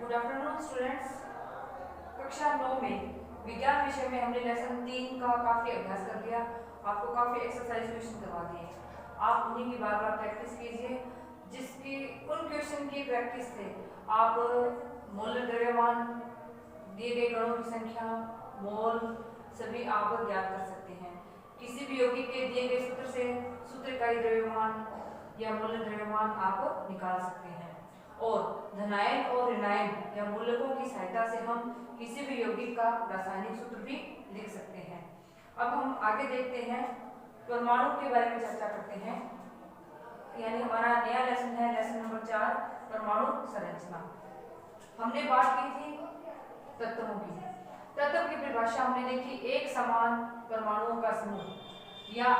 Good afternoon students. कक्षा 9 में विज्ञान विषय में हमने लेसन 3 का काफ़ी अभ्यास कर लिया। आपको काफ़ी एक्सरसाइज क्वेश्चन करवा दिए। आप उन्हीं की बार बार प्रैक्टिस कीजिए। जिसकी उन क्वेश्चन की प्रैक्टिस से आप मोल द्रव्यमान, दिए गए कणों की संख्या, मोल सभी आप ज्ञात कर सकते हैं। किसी भी यौगिक के दिए गए सूत्र से सूत्रकारी द्रव्यमान या मोल द्रव्यमान आप निकाल सकते हैं। और धनायन और ऋणायन या मूलकों की सहायता से हम किसी भी यौगिक का रासायनिक सूत्र भी लिख सकते हैं। अब हम आगे देखते हैं, परमाणु के बारे में चर्चा करते हैं। यानी हमारा नया लेसन है लेसन नंबर 4, परमाणु संरचना। हमने बात की थी तत्वों की। तत्व की परिभाषा हमने देखी, एक समान परमाणुओं का समूह। या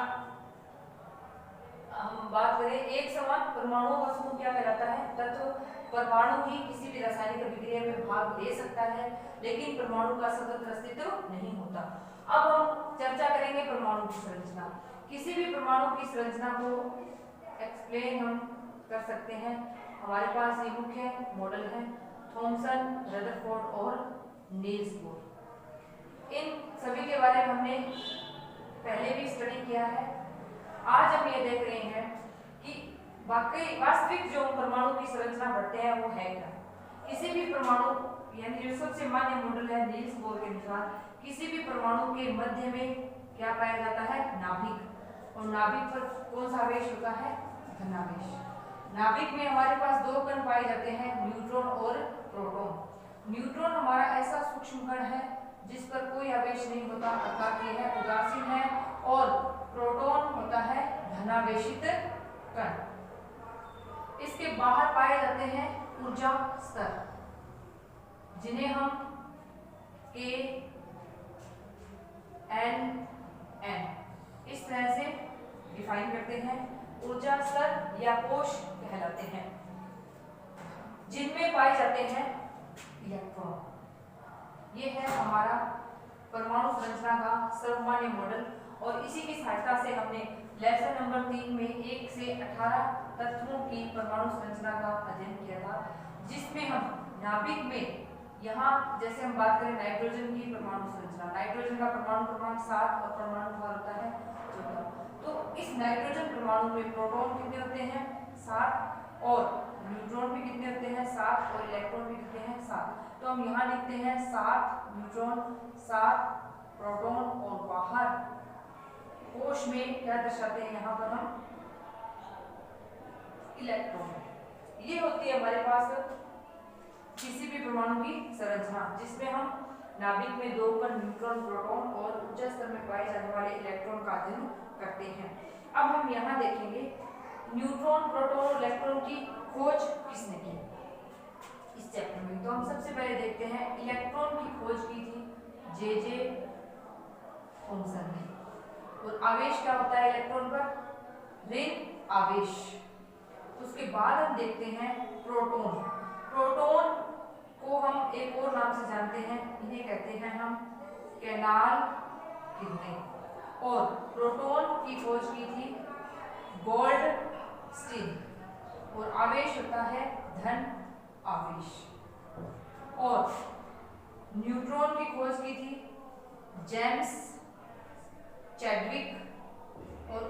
हम बात करें एक समान परमाणुओं का समूह क्या कहलाता है? तत्व। परमाणु ही किसी भी रासायनिक अभिक्रिया में भाग ले सकता है, लेकिन परमाणु का स्वतंत्र अस्तित्व नहीं होता। अब हम चर्चा करेंगे परमाणु की संरचना। किसी भी परमाणु की संरचना को एक्सप्लेन हम कर सकते हैं। हमारे पास ये मुख्य मॉडल है, थॉमसन, रदरफोर्ड और नील्स बोर। इन सभी के बारे में हमने पहले भी स्टडी किया है। आज हम ये देख रहे हैं कि वाकई वास्तविक जो परमाणु की संरचना बढ़ते हैं वो है क्या। किसी भी परमाणु, यानी जो सबसे मान्य मॉडल है नील्स बोर के अनुसार, किसी भी परमाणु के मध्य में क्या पाया जाता है? नाभिक। और नाभिक पर कौन सा आवेश होता है? धनावेश। नाभिक में हमारे पास 2 कण पाए जाते हैं, न्यूट्रॉन और प्रोटॉन। न्यूट्रॉन हमारा ऐसा सूक्ष्म कण है जिस पर कोई आवेश नहीं होता, अर्थात यह है उदासीन है। और प्रोटॉन होता है धनावेशित कण। इसके बाहर पाए जाते हैं ऊर्जा स्तर, जिन्हें हम K, N, N इस तरह से डिफाइन करते हैं। ऊर्जा स्तर या कोश कहलाते हैं, जिनमें पाए जाते हैं इलेक्ट्रॉन। ये है हमारा परमाणु संरचना का सर्वमान्य मॉडल। और इसी की सहायता से हमने लेसन नंबर 3 में 1 से 18 तत्वों की परमाणु संरचना का अध्ययन किया था, जिसमें हम नाभिक में, यहाँ जैसे हम बात करें नाइट्रोजन की परमाणु संरचना, नाइट्रोजन का परमाणु क्रमांक 7 और परमाणु भार होता है 14। तो इस नाइट्रोजन परमाणु में प्रोटॉन कितने होते हैं? 7। और न्यूट्रॉन भी कितने होते हैं? 7। और इलेक्ट्रॉन भी कितने हैं? 7। तो हम यहाँ लिखते हैं 7 न्यूट्रॉन, 7 प्रोटॉन। और बाहर कोश में क्या दर्शाते हैं? यहाँ पर हम इलेक्ट्रॉन। ये होती है हमारे पास किसी भी परमाणु की संरचना, जिसमें हम नाभिक में 2 कण न्यूट्रॉन, प्रोटॉन और ऊर्जा स्तर में पाए जाने वाले इलेक्ट्रॉन का अध्ययन करते हैं। अब हम यहाँ देखेंगे न्यूट्रॉन, प्रोटॉन और इलेक्ट्रॉन की खोज किसने की इस चैप्टर में। तो हम सबसे पहले देखते हैं इलेक्ट्रॉन की खोज की थी जे थॉमसन ने। और आवेश क्या होता है इलेक्ट्रॉन पर? ऋण आवेश। उसके बाद हम देखते हैं प्रोटॉन। प्रोटॉन को हम एक और नाम से जानते हैं, इन्हें कहते हैं हम कैनाल किरणें। और प्रोटॉन की खोज की थी गोल्डस्टीन। और आवेश होता है धन आवेश। और न्यूट्रॉन की खोज की थी जेम्स चैडविक। और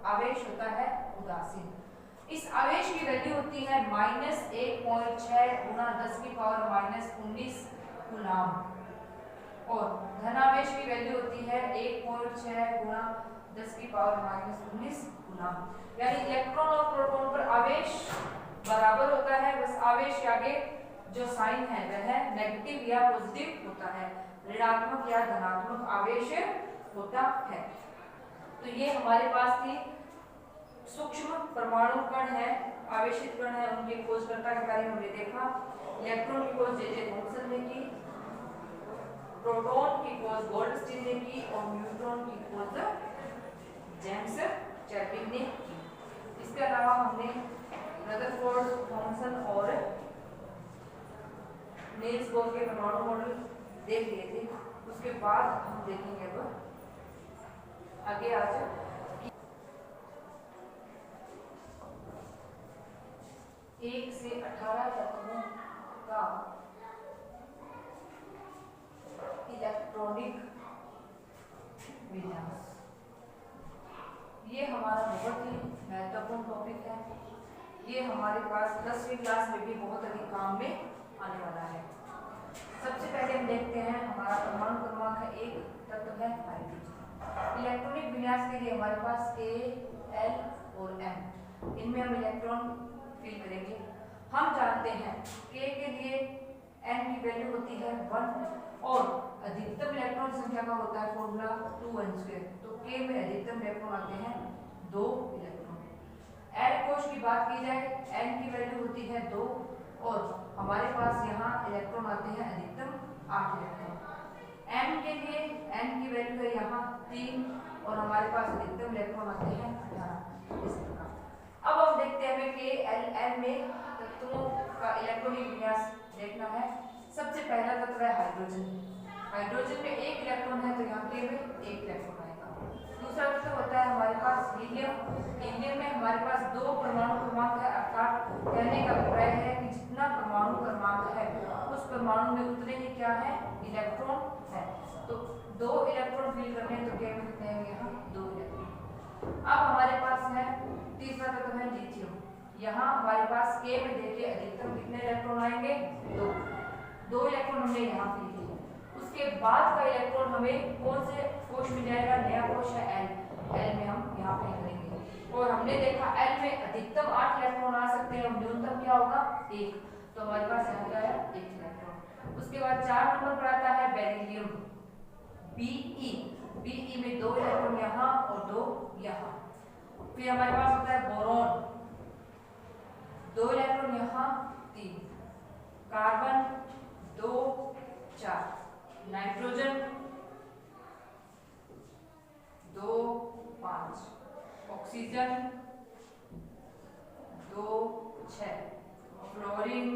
आवेश होता है उदासीन। इस आवेश की वैल्यू होती है -1.6 गुना 10 की पावर -19 कूलाम। और धनावेश की वैल्यू होती है 1.6 गुना 10 की पावर -19 कूलाम। यानी इलेक्ट्रॉन और प्रोटॉन पर आवेश बराबर होता है, बस आवेश के आगे जो साइन है वह नेगेटिव या पॉजिटिव होता है, ऋणात्मक या धनात्मक आवेश होता है। तो ये हमारे पास थी सूक्ष्म परमाणु कण है, आवेशित कण है, उनके खोजकर्ता के बारे में हमने देखा। इलेक्ट्रॉन की खोज जे थॉमसन ने की, प्रोटॉन की खोज गोल्डस्टीन ने की और न्यूट्रॉन की खोज जेम्स चैडविक ने की। इसके अलावा हमने रदरफोर्ड, थॉमसन और नील्स बोर के परमाणु मॉडल देख लिए थे। उसके बाद हम देखेंगे अब आगे आज 1 से 18 तत्वों का 10वीं क्लास में भी बहुत अधिक काम में आने वाला है। सबसे पहले हम देखते हैं हमारा परमाणु क्रमांक है 1, तत्व है हाइड्रोजन। इलेक्ट्रॉनिक विन्यास के लिए हमारे पास K, L और M, इनमें हम इलेक्ट्रॉन फिल करेंगे। हम जानते हैं K के लिए N की वैल्यू होती है 1 और अधिकतम इलेक्ट्रॉन संख्या का होता है फॉर्मूला 2n²। तो K में अधिकतम इलेक्ट्रॉन आते हैं 2 इलेक्ट्रॉन। L कोश की बात की जाए, N की वैल्यू होती है 2 और हमारे पास यहाँ इलेक्ट्रॉन आते हैं अधिकतम 8 इलेक्ट्रॉन। M के लिए N की वैल्यू है यहाँ 3 और हमारे पास अधिकतम इलेक्ट्रॉन आते हैं 18। इस प्रकार अब हम देखते हैं हमें K, L, M में तत्वों का इलेक्ट्रॉनिक विन्यास देखना है। सबसे पहला तत्व है हाइड्रोजन। हाइड्रोजन में 1 इलेक्ट्रॉन है तो यहाँ K में 1 इलेक्ट्रॉन आएगा। दूसरा तत्व होता है हमारे पास हीलियम। हीलियम में हमारे पास 2 परमाणु क्रमांक है, अर्थात कहने का अभिप्राय है कि जितना परमाणु क्रमांक है उस परमाणु में उतने ही क्या है इलेक्ट्रॉन है। तो 2 इलेक्ट्रॉन फिल करने हैं तो K में कितने हैं यहाँ 2 इलेक्ट्रॉन। अब हमारे पास है तीसरा तत्व है लिथियम। यहाँ हमारे पास K में देखिए अधिकतम कितने इलेक्ट्रॉन आएंगे 2 इलेक्ट्रॉन हमने यहाँ फिल किए। उसके बाद का इलेक्ट्रॉन हमें कौन से कोश में जाएगा, नया कोश है L में हम यहाँ फिल करेंगे। और हमने देखा L में अधिकतम 8 इलेक्ट्रॉन आ सकते हैं, न्यूनतम क्या होगा 1, तो हमारे पास यहाँ क्या है 1 इलेक्ट्रॉन। उसके बाद 4 नंबर पर आता है बेरिलियम Be में 2 इलेक्ट्रॉन यहाँ और 2 यहाँ। फिर हमारे पास होता है बोरॉन, 2 इलेक्ट्रॉन यहाँ 3, carbon 2 4, nitrogen 2 5, oxygen 2 6, fluorine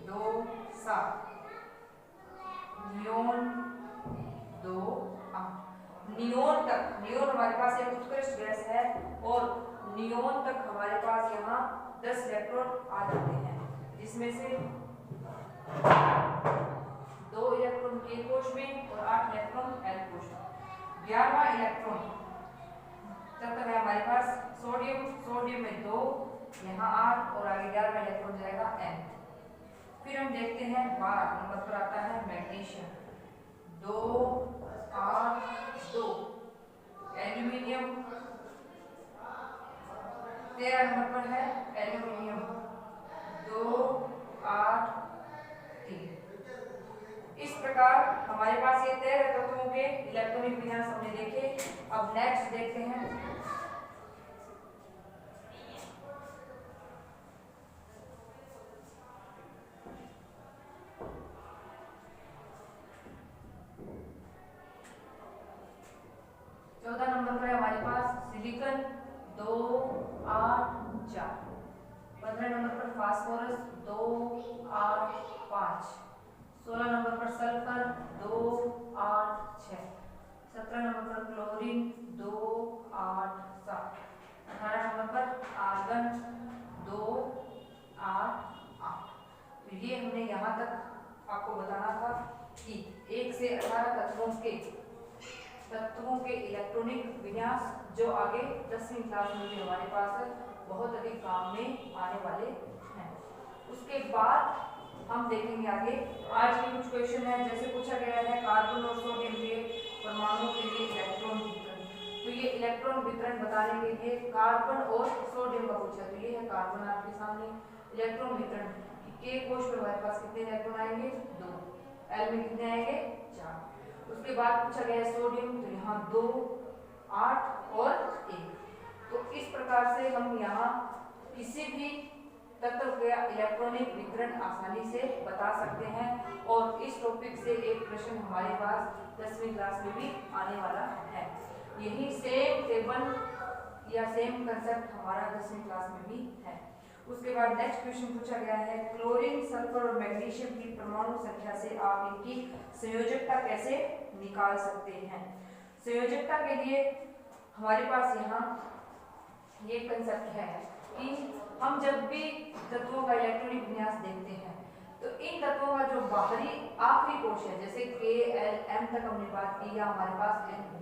2 7, neon 2 8। Neon हमारे पास एक उत्कृष्ट गैस है और नियोन तक हमारे पास यहाँ 10 इलेक्ट्रॉन आ जाते हैं, जिसमें से 2 इलेक्ट्रॉन K कोश में और 8 इलेक्ट्रॉन L कोश में। 11वां इलेक्ट्रॉन तत्व है हमारे पास सोडियम में 2, यहाँ 8 और आगे 11वां इलेक्ट्रॉन जाएगा N। फिर हम देखते हैं 12 नंबर पर आता है मैग्नीशियम, 2 8 2, एल्यूमिनियम 13 नंबर पर है एल्यूमिनियम 2 8 3। इस प्रकार हमारे पास ये 13 तत्वों के इलेक्ट्रॉनिक विन्यास हमने देखे। अब नेक्स्ट देखते हैं चौदह नंबर पर है हमारे पास सिलिकॉन 2 8 4, 15 नंबर पर फास्फोरस 2 8 5, 16 नंबर पर सल्फर 2 8 6, 17 नंबर पर क्लोरीन 2 8 7, 18 नंबर पर आर्गन 2 8 8। तो ये हमने यहाँ तक आपको बताना था कि 1 से 18 तत्वों के इलेक्ट्रॉनिक विन्यास जो आगे 10वीं क्लास में भी हमारे पास बहुत अधिक काम में आने वाले हैं। उसके बाद हम देखेंगे आगे आज के कुछ क्वेश्चन है, जैसे पूछा गया है कार्बन और सोडियम के परमाणुओं के लिए इलेक्ट्रॉन वितरण। तो ये इलेक्ट्रॉन वितरण बताने के लिए कार्बन और सोडियम का पूछा। तो ये है कार्बन आपके सामने, इलेक्ट्रॉन वितरण K कोश में हमारे पास कितने इलेक्ट्रॉन आएंगे 2, L में कितने आएंगे 4। उसके बाद पूछा गया है सोडियम, तो यहाँ 2 8 और 1। तो इस प्रकार से हम यहाँ किसी भी तत्व का इलेक्ट्रॉनिक वितरण आसानी से बता सकते हैं और इस टॉपिक से एक प्रश्न हमारे पास 10वीं क्लास में भी आने वाला है। यही सेम टेबल या सेम कंसेप्ट हमारा 10वीं क्लास में भी है। उसके बाद नेक्स्ट क्वेश्चन पूछा गया है क्लोरीन सल्फर और मैग्नीशियम की परमाणु संख्या से आप इनकी संयोजकता कैसे निकाल सकते हैं। संयोजकता के लिए हमारे पास यहाँ ये कंसेप्ट है कि हम जब भी तत्वों का इलेक्ट्रॉनिक विन्यास देखते हैं तो इन तत्वों का जो बाहरी आखिरी कोश है, जैसे K L M तक हमने बात की या हमारे पास N हो,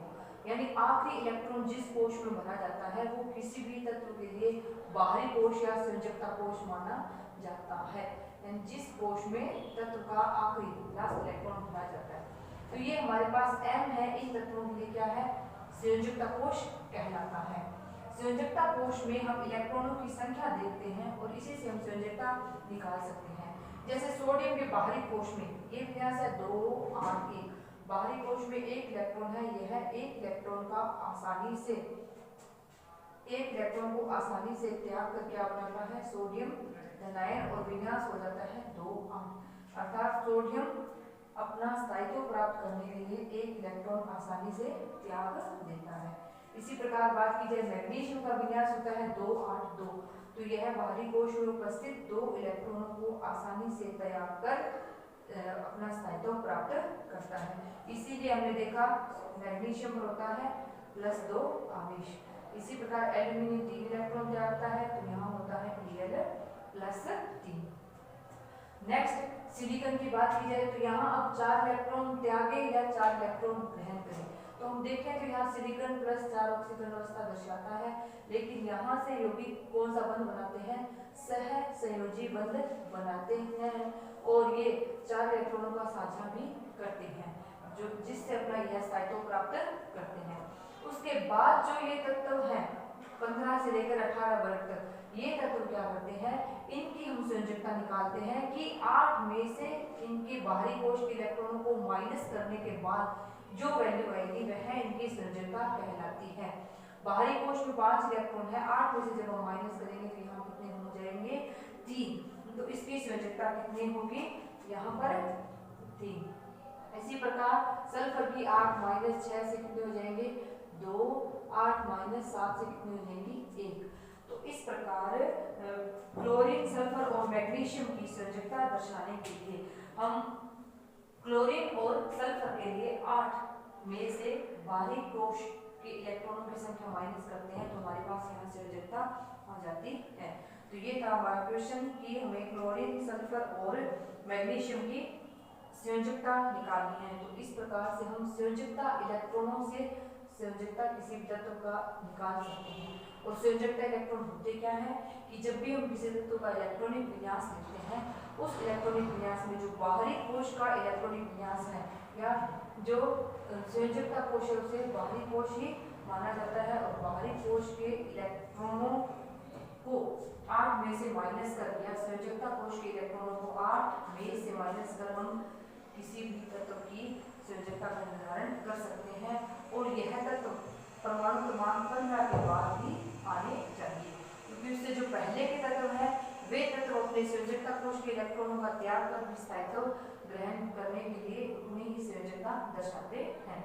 यानी आखिरी इलेक्ट्रॉन जिस कोश में भरा जाता है वो किसी भी तत्व के लिए बाहरी कोश या संयोजकता कोश माना जाता है। यानी जिस कोश में तत्व का आखिरी लास्ट इलेक्ट्रॉन भरा जाता है। तो ये हमारे पास M है, इन तत्वों के लिए क्या है, संयोजकता कोश कहलाता है। संयोजकता कोश में हम इलेक्ट्रॉनों की संख्या देखते हैं और इसी से हम संयोजकता निकाल सकते हैं। जैसे सोडियम के बाहरी कोश में ये विन्यास है 2 8 1, बाहरी कोश में एक इलेक्ट्रॉन है, यह एक इलेक्ट्रॉन को आसानी से त्याग कर क्या बनाता है, सोडियम धनायन, और विन्यास हो जाता है 2 8। अर्थात सोडियम अपना स्थायित्व प्राप्त करने के लिए एक इलेक्ट्रॉन आसानी से त्याग देता है। इसी प्रकार बात की जाए मैग्नीशियम का विन्यास होता है 2 8 2, तो यह बाहरी कोश में उपस्थित 2 इलेक्ट्रॉनों को आसानी से त्याग कर अपना स्थायित्व प्राप्त करता है। इसीलिए हमने देखा मैग्नीशियम पर होता है +2 आवेश। इसी प्रकार एल्यूमिनियम 3 इलेक्ट्रॉन त्यागता है, तो यहाँ होता है Al+3। नेक्स्ट सिलिकॉन की बात की जाए तो यहाँ अब 4 इलेक्ट्रॉन त्यागे या 4 इलेक्ट्रॉन ग्रहण करें। तो हम देखें तो यहाँ सिलिकॉन +4 ऑक्सीकरण अवस्था दर्शाता है, लेकिन यहाँ से यौगिक कौन सा बंध बनाते हैं, सह संयोजी बंध बनाते हैं, और ये 4 इलेक्ट्रॉनों का साझा भी करते हैं, जो जिससे अपना यह स्थायित्व प्राप्त करते हैं। उसके बाद जो ये तत्व है 15 से लेकर 18 वर्ग तक, ये तत्व क्या करते हैं, इनकी हम संयोजकता निकालते हैं कि 8 में से इनके बाहरी कोश के इलेक्ट्रॉनों को माइनस करने के बाद जो वैल्यू आएगी वह इनकी संयोजकता कहलाती है। बाहरी कोश में 5 इलेक्ट्रॉन है, 8 में से जब हम माइनस करेंगे तो यहाँ कितने हो जाएंगे, 3, तो इसकी संयोजकता कितनी होगी, यहाँ पर 3। इसी प्रकार सल्फर की 8 - 6 से कितने हो जाएंगे, 2, 8 - 7 से कितने हो जाएंगी, 1। तो इस प्रकार क्लोरीन, सल्फर और मैग्नीशियम की संयोजकता दर्शाने के लिए हम क्लोरीन और सल्फर के लिए 8 में से बाहरी कोश के इलेक्ट्रॉनों की संख्या माइनस करते हैं, तो हमारे पास यहाँ संयोजकता आ जाती है। तो ये था हमारा क्वेश्चन कि हमें क्लोरीन, सल्फर और मैग्नीशियम की संयोजकता निकालनी है। तो इस प्रकार से हम संयोजकता इलेक्ट्रॉनों से संयोजकता किसी भी तत्व का निकाल सकते हैं। और संयोजकता इलेक्ट्रॉन होते क्या है कि जब भी हम किसी तत्व का इलेक्ट्रॉनिक विन्यास लिखते हैं, उस इलेक्ट्रॉनिक विन्यास में जो बाहरी कोश का इलेक्ट्रॉनिक विन्यास है या जो संयोजकता कोश है उसे बाहरी कोश ही माना जाता है, और बाहरी कोश के इलेक्ट्रॉनों को 8 में से माइनस कर दिया, संयोजकता कोश के इलेक्ट्रॉनों को 8 में से माइनस कर हम किसी भी तत्व की संयोजकता का निर्धारण कर सकते हैं। और यह तत्व परमाणु क्रमांक 15 के बाद ही आने चाहिए, क्योंकि उससे जो पहले के तत्व है वे तत्व अपने संयोजकता कोश के इलेक्ट्रॉनों का त्याग कर स्थायित्व ग्रहण करने के लिए उन्हें ही संयोजकता दर्शाते हैं।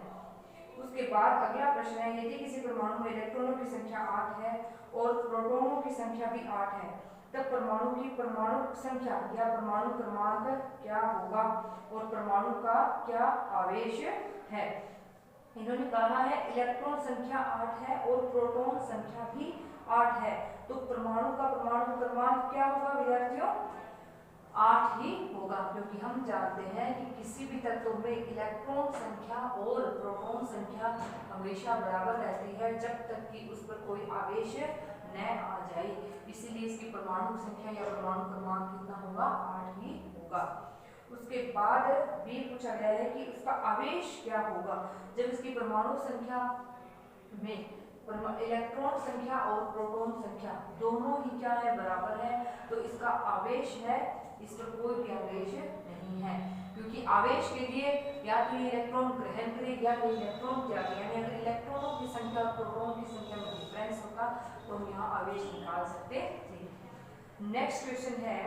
उसके बाद अगला प्रश्न है, यदि किसी परमाणु में इलेक्ट्रॉनों की संख्या 8 है और प्रोटॉनों की संख्या भी 8 है, तब परमाणु की परमाणु संख्या या परमाणु क्रमांक क्या होगा और परमाणु का क्या आवेश है। इन्होंने कहा है इलेक्ट्रॉन संख्या 8 है और प्रोटॉन संख्या भी 8 है, तो परमाणु का परमाणु क्रमांक क्या होगा विद्यार्थियों, 8 ही होगा, क्योंकि हम जानते हैं कि किसी भी तत्व में इलेक्ट्रॉन संख्या और प्रोटॉन संख्या हमेशा बराबर रहती है जब तक कि उस पर कोई आवेश न आ जाए। इसीलिए इसकी परमाणु संख्या या परमाणु क्रमांक कितना होगा, 8 ही होगा। उसके बाद भी पूछा गया है कि उसका आवेश क्या होगा जब इसकी परमाणु संख्या में इलेक्ट्रॉन संख्या और प्रोटॉन संख्या दोनों ही क्या है, बराबर है, तो इसका आवेश है, इस पर कोई भी आवेश नहीं है, क्योंकि आवेश के लिए या तो ये इलेक्ट्रॉन ग्रहण करे या तो इलेक्ट्रॉन त्यागे। यानी अगर इलेक्ट्रॉनों की संख्या और प्रोटॉन की संख्या में डिफरेंस होता तो हम यहाँ आवेश निकाल सकते थे। नेक्स्ट क्वेश्चन है,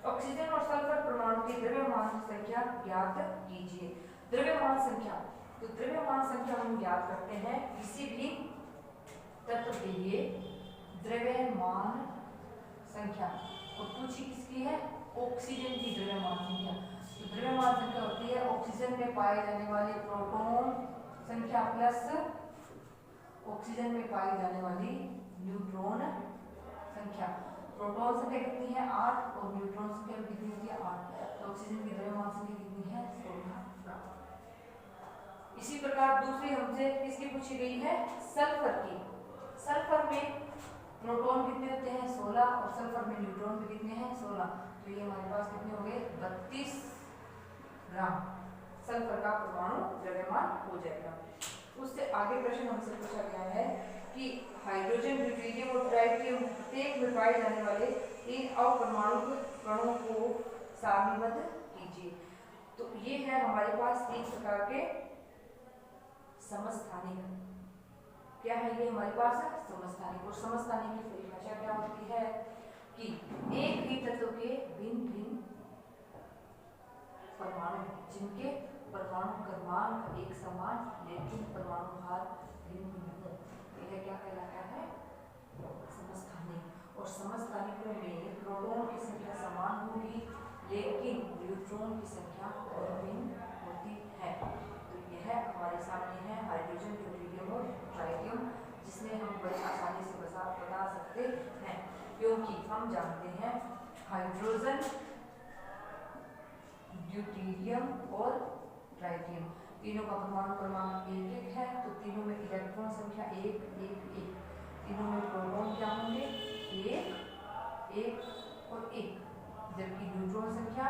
ऑक्सीजन और सल्फर परमाणु की द्रव्यमान संख्या ज्ञात कीजिए। द्रव्यमान संख्या, तो द्रव्यमान संख्या हम ज्ञात करते हैं किसी भी तत्व के लिए द्रव्यमान संख्या, और पूछी किसकी है, ऑक्सीजन की द्रव्यमान संख्या। तो द्रव्यमान संख्या होती है ऑक्सीजन में पाए जाने वाले प्रोटॉन संख्या प्लस ऑक्सीजन में पाई जाने वाली न्यूट्रॉन संख्या। प्रोटॉन संख्या कितनी है, 8, और न्यूट्रॉन संख्या कितनी होती है, 8। तो ऑक्सीजन की द्रव्यमान संख्या कितनी है, 16। इसी प्रकार दूसरी हमसे किसकी पूछी गई है, सल्फर की। सल्फर में प्रोटॉन कितने होते हैं, 16, और सल्फर में न्यूट्रॉन भी कितने हैं, 16। तो ये हमारे पास कितने हो गए, 32 ग्राम सल्फर का परमाणु द्रव्यमान हो जाएगा। उससे आगे प्रश्न हमसे पूछा गया है कि हाइड्रोजन, ड्यूटेरियम और ट्राइटियम प्रत्येक में पाए जाने वाले 3 अपरमाणु कणों को सारणीबद्ध कीजिए। तो ये है हमारे पास 3 प्रकार के समस्थानिक। क्या है ये हमारे पास, समस्थानिक। और समस्थानिक की परिभाषा क्या होती है कि एक ही तत्व के भिन्न भिन्न परमाणु जिनके परमाणु क्रमांक एक समान लेकिन परमाणु भार भिन्न भिन्न हो, यह क्या कहलाता है, समस्थानिक। और समस्थानिकों में प्रोटॉन की संख्या समान होगी लेकिन न्यूट्रॉन की संख्या भिन्न होती है। तो यह हमारे सामने है हाइड्रोजन, ड्यूटेरियम और ट्राइटियम, जिसमें हम बड़ी आसानी से बता सकते हैं, क्योंकि हम जानते हैं हाइड्रोजन, ड्यूटेरियम और ट्राइटियम तीनों का परमाणु क्रमांक 1 है। तो तीनों में इलेक्ट्रॉन संख्या 1 1 1, तीनों में प्रोटॉन क्या होंगे, 1 1 और 1, जबकि न्यूट्रॉन संख्या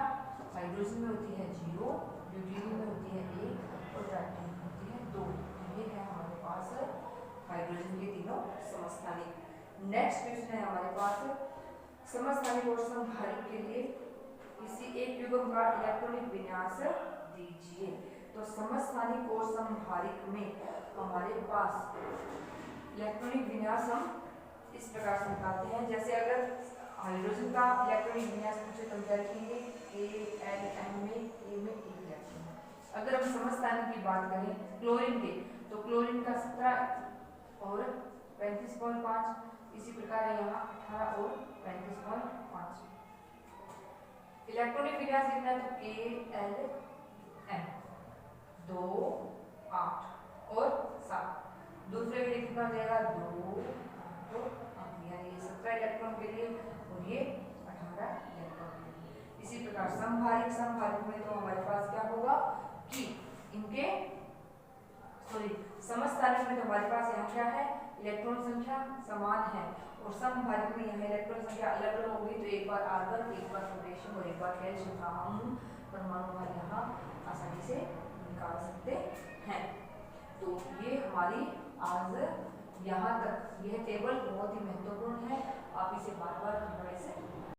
हाइड्रोजन में होती है 0, ड्यूटेरियम में होती है 1 और ट्राइटियम में होती है 2। ये है हमारे पास हाइड्रोजन के तीनों समस्थानिक। नेक्स्ट क्वेश्चन है हमारे पास, समस्थानिक और समभारिक के लिए किसी एक युग्म का इलेक्ट्रॉनिक विन्यास दीजिए। तो समस्थानिक और समभारिक में हमारे पास इलेक्ट्रॉनिक विन्यास हम इस प्रकार से निकालते हैं। जैसे अगर हाइड्रोजन का इलेक्ट्रॉनिक विन्यास पूछे तो क्या लिखेंगे, Al में A में एक इलेक्ट्रॉन है। अगर हम समस्थानिक की बात करें क्लोरीन के, तो क्लोरीन का 17 और 35.5, इसी प्रकार यहाँ 18 और 35.5। इलेक्ट्रॉनिक विन्यास लिखना है तो KLM 2 8 और 7। दूसरे के लिए कितना हो जाएगा, 2 तो यानी ये 17 इलेक्ट्रॉन के लिए और ये 18 इलेक्ट्रॉन के लिए। इसी प्रकार समभारिक, समभारिक में तो हमारे पास क्या होगा कि इनके समस्थानिक में तो हमारे पास यहाँ क्या है, इलेक्ट्रॉन संख्या समान है, और समभारिक में यहाँ इलेक्ट्रॉन संख्या अलग अलग होगी। तो एक बार आर्गन, एक बार पोटेशियम और एक बार कैल्शियम का हम परमाणु भार यहाँ आसानी से निकाल सकते हैं। तो ये हमारी आज यहाँ तक, यह टेबल बहुत ही महत्वपूर्ण है, आप इसे बार बार कड़ाई से